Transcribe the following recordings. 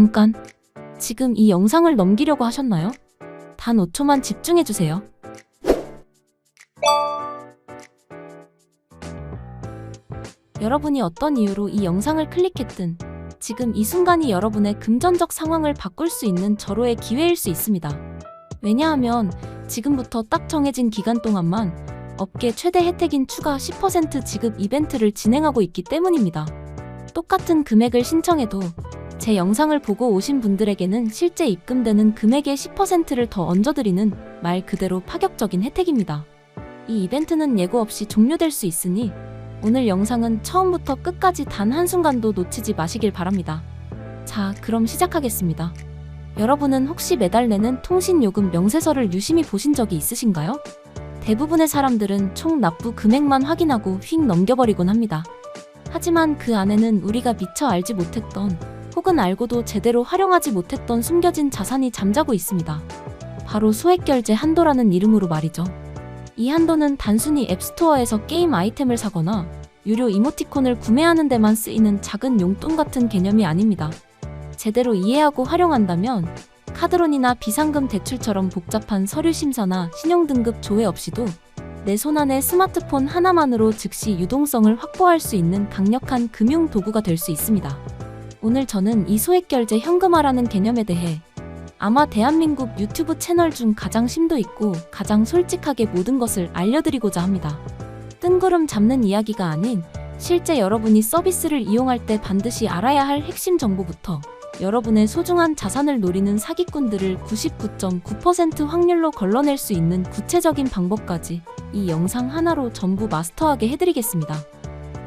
잠깐. 지금 이 영상을 넘기려고 하셨나요? 단 5초만 집중해주세요. 여러분이 어떤 이유로 이 영상을 클릭했든 지금 이 순간이 여러분의 금전적 상황을 바꿀 수 있는 절호의 기회일 수 있습니다. 왜냐하면 지금부터 딱 정해진 기간 동안만 업계 최대 혜택인 추가 10% 지급 이벤트를 진행하고 있기 때문입니다. 똑같은 금액을 신청해도 제 영상을 보고 오신 분들에게는 실제 입금되는 금액의 10%를 더 얹어드리는 말 그대로 파격적인 혜택입니다. 이 이벤트는 예고 없이 종료될 수 있으니 오늘 영상은 처음부터 끝까지 단 한순간도 놓치지 마시길 바랍니다. 자, 그럼 시작하겠습니다. 여러분은 혹시 매달 내는 통신요금 명세서를 유심히 보신 적이 있으신가요? 대부분의 사람들은 총 납부 금액만 확인하고 휙 넘겨버리곤 합니다. 하지만 그 안에는 우리가 미처 알지 못했던 혹은 알고도 제대로 활용하지 못했던 숨겨진 자산이 잠자고 있습니다. 바로 소액결제 한도라는 이름으로 말이죠. 이 한도는 단순히 앱스토어에서 게임 아이템을 사거나 유료 이모티콘을 구매하는 데만 쓰이는 작은 용돈 같은 개념이 아닙니다. 제대로 이해하고 활용한다면 카드론이나 비상금 대출처럼 복잡한 서류 심사나 신용등급 조회 없이도 내 손안에 스마트폰 하나만으로 즉시 유동성을 확보할 수 있는 강력한 금융 도구가 될 수 있습니다. 오늘 저는 이 소액결제 현금화라는 개념에 대해 아마 대한민국 유튜브 채널 중 가장 심도 있고 가장 솔직하게 모든 것을 알려드리고자 합니다. 뜬구름 잡는 이야기가 아닌 실제 여러분이 서비스를 이용할 때 반드시 알아야 할 핵심 정보부터 여러분의 소중한 자산을 노리는 사기꾼들을 99.9% 확률로 걸러낼 수 있는 구체적인 방법까지 이 영상 하나로 전부 마스터하게 해드리겠습니다.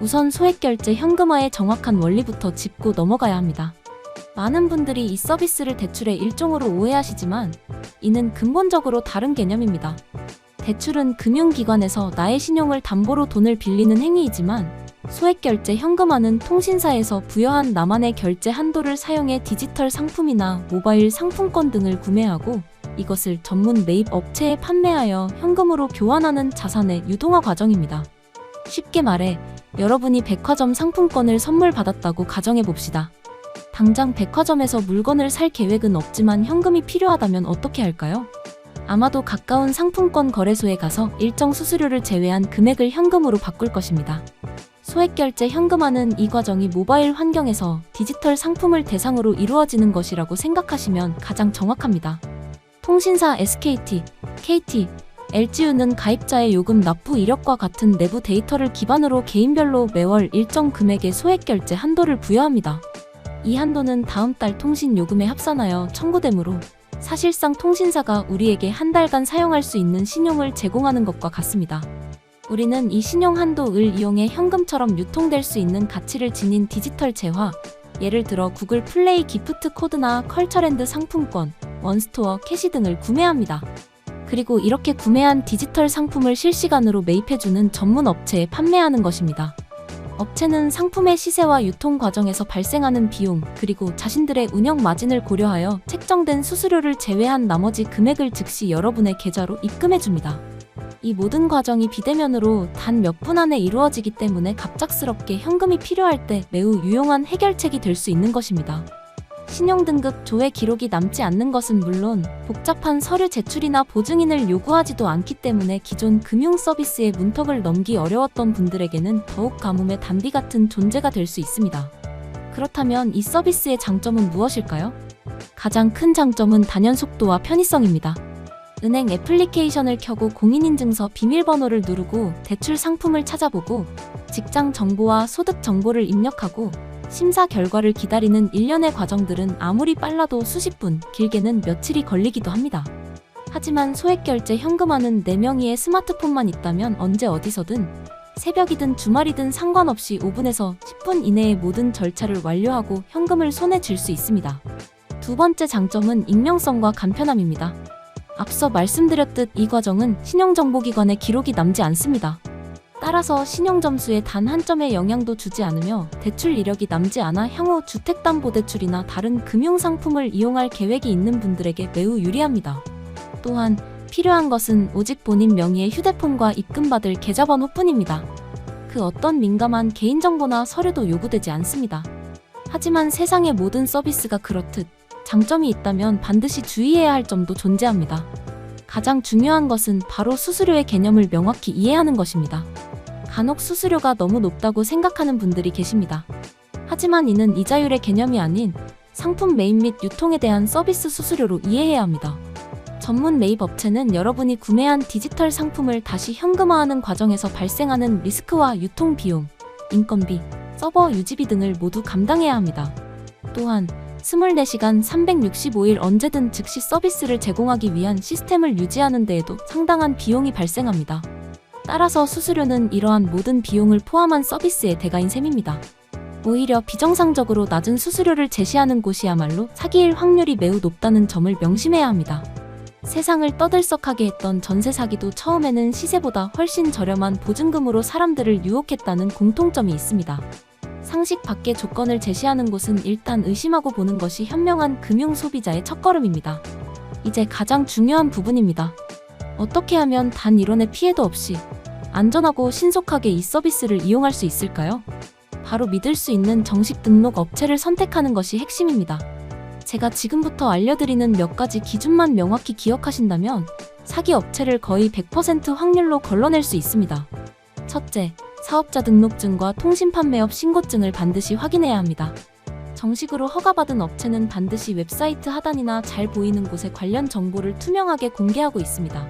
우선 소액결제 현금화의 정확한 원리부터 짚고 넘어가야 합니다. 많은 분들이 이 서비스를 대출의 일종으로 오해하시지만 이는 근본적으로 다른 개념입니다. 대출은 금융기관에서 나의 신용을 담보로 돈을 빌리는 행위이지만 소액결제 현금화는 통신사에서 부여한 나만의 결제 한도를 사용해 디지털 상품이나 모바일 상품권 등을 구매하고 이것을 전문 매입 업체에 판매하여 현금으로 교환하는 자산의 유동화 과정입니다. 쉽게 말해 여러분이 백화점 상품권을 선물 받았다고 가정해봅시다. 당장 백화점에서 물건을 살 계획은 없지만 현금이 필요하다면 어떻게 할까요? 아마도 가까운 상품권 거래소에 가서 일정 수수료를 제외한 금액을 현금으로 바꿀 것입니다. 소액결제 현금화는 이 과정이 모바일 환경에서 디지털 상품을 대상으로 이루어지는 것이라고 생각하시면 가장 정확합니다. 통신사 SKT, KT, LGU는 가입자의 요금 납부 이력과 같은 내부 데이터를 기반으로 개인별로 매월 일정 금액의 소액결제 한도를 부여합니다. 이 한도는 다음 달 통신 요금에 합산하여 청구되므로 사실상 통신사가 우리에게 한 달간 사용할 수 있는 신용을 제공하는 것과 같습니다. 우리는 이 신용 한도를 이용해 현금처럼 유통될 수 있는 가치를 지닌 디지털 재화, 예를 들어 구글 플레이 기프트 코드나 컬처랜드 상품권, 원스토어 캐시 등을 구매합니다. 그리고 이렇게 구매한 디지털 상품을 실시간으로 매입해주는 전문 업체에 판매하는 것입니다. 업체는 상품의 시세와 유통 과정에서 발생하는 비용, 그리고 자신들의 운영 마진을 고려하여 책정된 수수료를 제외한 나머지 금액을 즉시 여러분의 계좌로 입금해줍니다. 이 모든 과정이 비대면으로 단 몇 분 안에 이루어지기 때문에 갑작스럽게 현금이 필요할 때 매우 유용한 해결책이 될 수 있는 것입니다. 신용등급 조회 기록이 남지 않는 것은 물론 복잡한 서류 제출이나 보증인을 요구하지도 않기 때문에 기존 금융 서비스의 문턱을 넘기 어려웠던 분들에게는 더욱 가뭄의 단비 같은 존재가 될 수 있습니다. 그렇다면 이 서비스의 장점은 무엇일까요? 가장 큰 장점은 단연 속도와 편의성입니다. 은행 애플리케이션을 켜고 공인인증서 비밀번호를 누르고 대출 상품을 찾아보고 직장 정보와 소득 정보를 입력하고 심사 결과를 기다리는 일련의 과정들은 아무리 빨라도 수십 분, 길게는 며칠이 걸리기도 합니다. 하지만 소액결제 현금화는 내 명의의 스마트폰만 있다면 언제 어디서든 새벽이든 주말이든 상관없이 5분에서 10분 이내에 모든 절차를 완료하고 현금을 손에 쥘 수 있습니다. 두 번째 장점은 익명성과 간편함입니다. 앞서 말씀드렸듯 이 과정은 신용정보기관에 기록이 남지 않습니다. 따라서 신용점수에 단 한 점의 영향도 주지 않으며 대출 이력이 남지 않아 향후 주택담보대출이나 다른 금융상품을 이용할 계획이 있는 분들에게 매우 유리합니다. 또한 필요한 것은 오직 본인 명의의 휴대폰과 입금받을 계좌번호뿐입니다. 그 어떤 민감한 개인정보나 서류도 요구되지 않습니다. 하지만 세상의 모든 서비스가 그렇듯 장점이 있다면 반드시 주의해야 할 점도 존재합니다. 가장 중요한 것은 바로 수수료의 개념을 명확히 이해하는 것입니다. 간혹 수수료가 너무 높다고 생각하는 분들이 계십니다. 하지만 이는 이자율의 개념이 아닌 상품 매입 및 유통에 대한 서비스 수수료로 이해해야 합니다. 전문 매입 업체는 여러분이 구매한 디지털 상품을 다시 현금화하는 과정에서 발생하는 리스크와 유통 비용, 인건비, 서버 유지비 등을 모두 감당해야 합니다. 또한 24시간 365일 언제든 즉시 서비스를 제공하기 위한 시스템을 유지하는 데에도 상당한 비용이 발생합니다. 따라서 수수료는 이러한 모든 비용을 포함한 서비스의 대가인 셈입니다. 오히려 비정상적으로 낮은 수수료를 제시하는 곳이야말로 사기일 확률이 매우 높다는 점을 명심해야 합니다. 세상을 떠들썩하게 했던 전세 사기도 처음에는 시세보다 훨씬 저렴한 보증금으로 사람들을 유혹했다는 공통점이 있습니다. 상식 밖의 조건을 제시하는 곳은 일단 의심하고 보는 것이 현명한 금융 소비자의 첫걸음입니다. 이제 가장 중요한 부분입니다. 어떻게 하면 단 1원의 피해도 없이 안전하고 신속하게 이 서비스를 이용할 수 있을까요? 바로 믿을 수 있는 정식 등록 업체를 선택하는 것이 핵심입니다. 제가 지금부터 알려드리는 몇 가지 기준만 명확히 기억하신다면 사기 업체를 거의 100% 확률로 걸러낼 수 있습니다. 첫째, 사업자 등록증과 통신판매업 신고증을 반드시 확인해야 합니다. 정식으로 허가받은 업체는 반드시 웹사이트 하단이나 잘 보이는 곳에 관련 정보를 투명하게 공개하고 있습니다.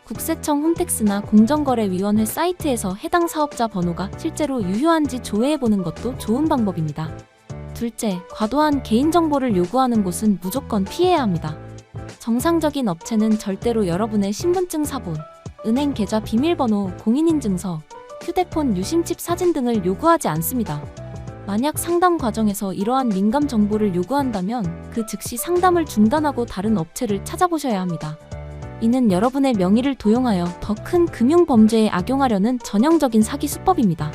국세청 홈택스나 공정거래위원회 사이트에서 해당 사업자 번호가 실제로 유효한지 조회해보는 것도 좋은 방법입니다. 둘째, 과도한 개인정보를 요구하는 곳은 무조건 피해야 합니다. 정상적인 업체는 절대로 여러분의 신분증 사본, 은행 계좌 비밀번호, 공인인증서, 휴대폰 유심칩 사진 등을 요구하지 않습니다. 만약 상담 과정에서 이러한 민감 정보를 요구한다면 그 즉시 상담을 중단하고 다른 업체를 찾아보셔야 합니다. 이는 여러분의 명의를 도용하여 더 큰 금융 범죄에 악용하려는 전형적인 사기 수법입니다.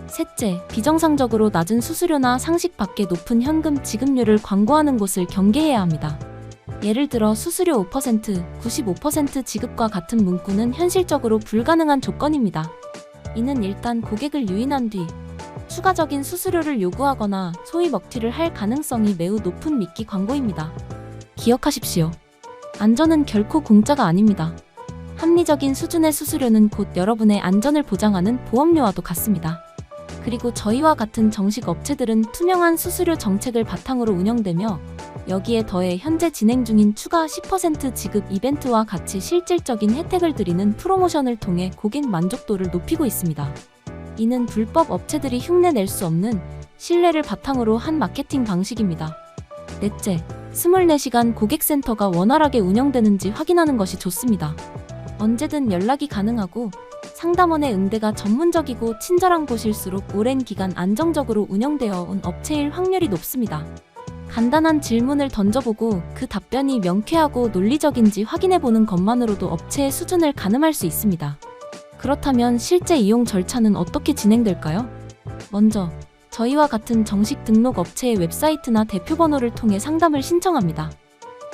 셋째, 비정상적으로 낮은 수수료나 상식 밖의 높은 현금 지급률을 광고하는 곳을 경계해야 합니다. 예를 들어 수수료 5%, 95% 지급과 같은 문구는 현실적으로 불가능한 조건입니다. 이는 일단 고객을 유인한 뒤 추가적인 수수료를 요구하거나 소위 먹튀를 할 가능성이 매우 높은 미끼 광고입니다. 기억하십시오. 안전은 결코 공짜가 아닙니다. 합리적인 수준의 수수료는 곧 여러분의 안전을 보장하는 보험료와도 같습니다. 그리고 저희와 같은 정식 업체들은 투명한 수수료 정책을 바탕으로 운영되며 여기에 더해 현재 진행 중인 추가 10% 지급 이벤트와 같이 실질적인 혜택을 드리는 프로모션을 통해 고객 만족도를 높이고 있습니다. 이는 불법 업체들이 흉내낼 수 없는 신뢰를 바탕으로 한 마케팅 방식입니다. 넷째, 24시간 고객센터가 원활하게 운영되는지 확인하는 것이 좋습니다. 언제든 연락이 가능하고 상담원의 응대가 전문적이고 친절한 곳일수록 오랜 기간 안정적으로 운영되어 온 업체일 확률이 높습니다. 간단한 질문을 던져보고 그 답변이 명쾌하고 논리적인지 확인해보는 것만으로도 업체의 수준을 가늠할 수 있습니다. 그렇다면 실제 이용 절차는 어떻게 진행될까요? 먼저 저희와 같은 정식 등록 업체의 웹사이트나 대표번호를 통해 상담을 신청합니다.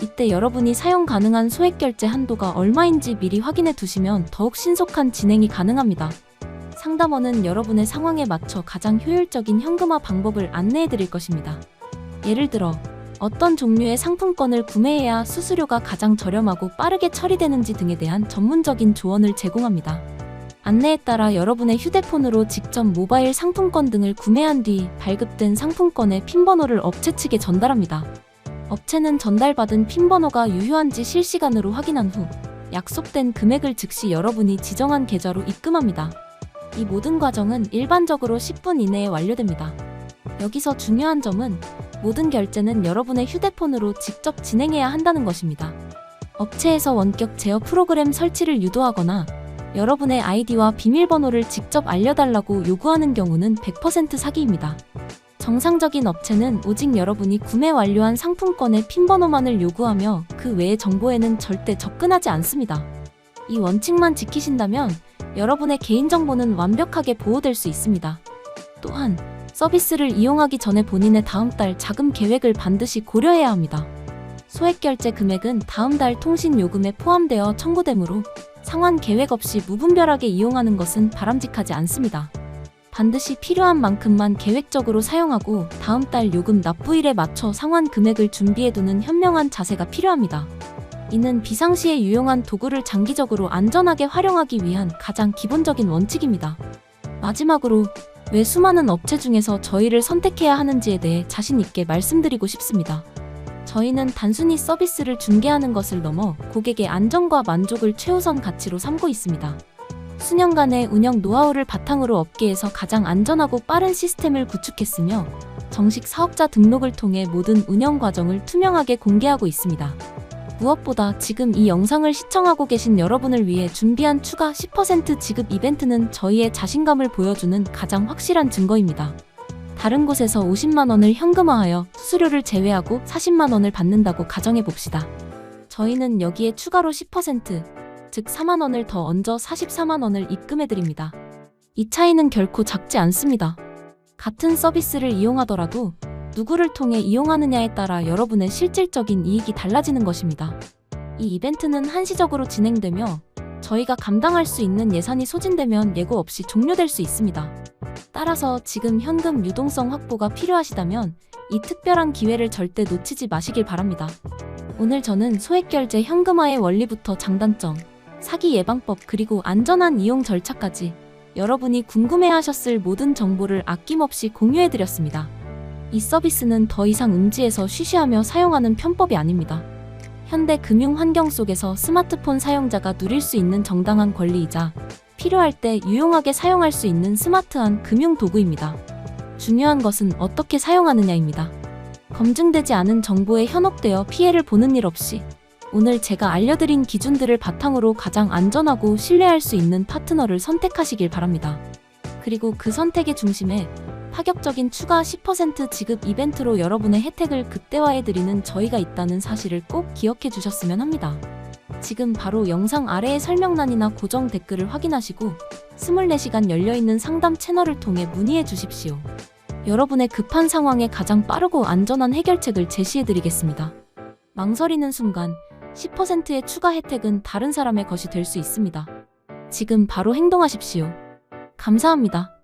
이때 여러분이 사용 가능한 소액결제 한도가 얼마인지 미리 확인해 두시면 더욱 신속한 진행이 가능합니다. 상담원은 여러분의 상황에 맞춰 가장 효율적인 현금화 방법을 안내해 드릴 것입니다. 예를 들어 어떤 종류의 상품권을 구매해야 수수료가 가장 저렴하고 빠르게 처리되는지 등에 대한 전문적인 조언을 제공합니다. 안내에 따라 여러분의 휴대폰으로 직접 모바일 상품권 등을 구매한 뒤 발급된 상품권의 핀번호를 업체 측에 전달합니다. 업체는 전달받은 핀번호가 유효한지 실시간으로 확인한 후 약속된 금액을 즉시 여러분이 지정한 계좌로 입금합니다. 이 모든 과정은 일반적으로 10분 이내에 완료됩니다. 여기서 중요한 점은 모든 결제는 여러분의 휴대폰으로 직접 진행해야 한다는 것입니다. 업체에서 원격 제어 프로그램 설치를 유도하거나 여러분의 아이디와 비밀번호를 직접 알려달라고 요구하는 경우는 100% 사기입니다. 정상적인 업체는 오직 여러분이 구매 완료한 상품권의 핀번호만을 요구하며 그 외의 정보에는 절대 접근하지 않습니다. 이 원칙만 지키신다면 여러분의 개인정보는 완벽하게 보호될 수 있습니다. 또한 서비스를 이용하기 전에 본인의 다음 달 자금 계획을 반드시 고려해야 합니다. 소액결제 금액은 다음 달 통신 요금에 포함되어 청구되므로 상환 계획 없이 무분별하게 이용하는 것은 바람직하지 않습니다. 반드시 필요한 만큼만 계획적으로 사용하고 다음 달 요금 납부일에 맞춰 상환 금액을 준비해두는 현명한 자세가 필요합니다. 이는 비상시에 유용한 도구를 장기적으로 안전하게 활용하기 위한 가장 기본적인 원칙입니다. 마지막으로 왜 수많은 업체 중에서 저희를 선택해야 하는지에 대해 자신 있게 말씀드리고 싶습니다. 저희는 단순히 서비스를 중개하는 것을 넘어 고객의 안전과 만족을 최우선 가치로 삼고 있습니다. 수년간의 운영 노하우를 바탕으로 업계에서 가장 안전하고 빠른 시스템을 구축했으며 정식 사업자 등록을 통해 모든 운영 과정을 투명하게 공개하고 있습니다. 무엇보다 지금 이 영상을 시청하고 계신 여러분을 위해 준비한 추가 10% 지급 이벤트는 저희의 자신감을 보여주는 가장 확실한 증거입니다. 다른 곳에서 50만 원을 현금화하여 수수료를 제외하고 40만 원을 받는다고 가정해봅시다. 저희는 여기에 추가로 10%, 즉 4만 원을 더 얹어 44만 원을 입금해드립니다. 이 차이는 결코 작지 않습니다. 같은 서비스를 이용하더라도 누구를 통해 이용하느냐에 따라 여러분의 실질적인 이익이 달라지는 것입니다. 이 이벤트는 한시적으로 진행되며 저희가 감당할 수 있는 예산이 소진되면 예고 없이 종료될 수 있습니다. 따라서 지금 현금 유동성 확보가 필요하시다면 이 특별한 기회를 절대 놓치지 마시길 바랍니다. 오늘 저는 소액결제 현금화의 원리부터 장단점, 사기 예방법 그리고 안전한 이용 절차까지 여러분이 궁금해하셨을 모든 정보를 아낌없이 공유해드렸습니다. 이 서비스는 더 이상 음지에서 쉬쉬하며 사용하는 편법이 아닙니다. 현대 금융 환경 속에서 스마트폰 사용자가 누릴 수 있는 정당한 권리이자 필요할 때 유용하게 사용할 수 있는 스마트한 금융 도구입니다. 중요한 것은 어떻게 사용하느냐입니다. 검증되지 않은 정보에 현혹되어 피해를 보는 일 없이 오늘 제가 알려드린 기준들을 바탕으로 가장 안전하고 신뢰할 수 있는 파트너를 선택하시길 바랍니다. 그리고 그 선택의 중심에 파격적인 추가 10% 지급 이벤트로 여러분의 혜택을 극대화해드리는 저희가 있다는 사실을 꼭 기억해 주셨으면 합니다. 지금 바로 영상 아래의 설명란이나 고정 댓글을 확인하시고 24시간 열려있는 상담 채널을 통해 문의해 주십시오. 여러분의 급한 상황에 가장 빠르고 안전한 해결책을 제시해드리겠습니다. 망설이는 순간 10%의 추가 혜택은 다른 사람의 것이 될 수 있습니다. 지금 바로 행동하십시오. 감사합니다.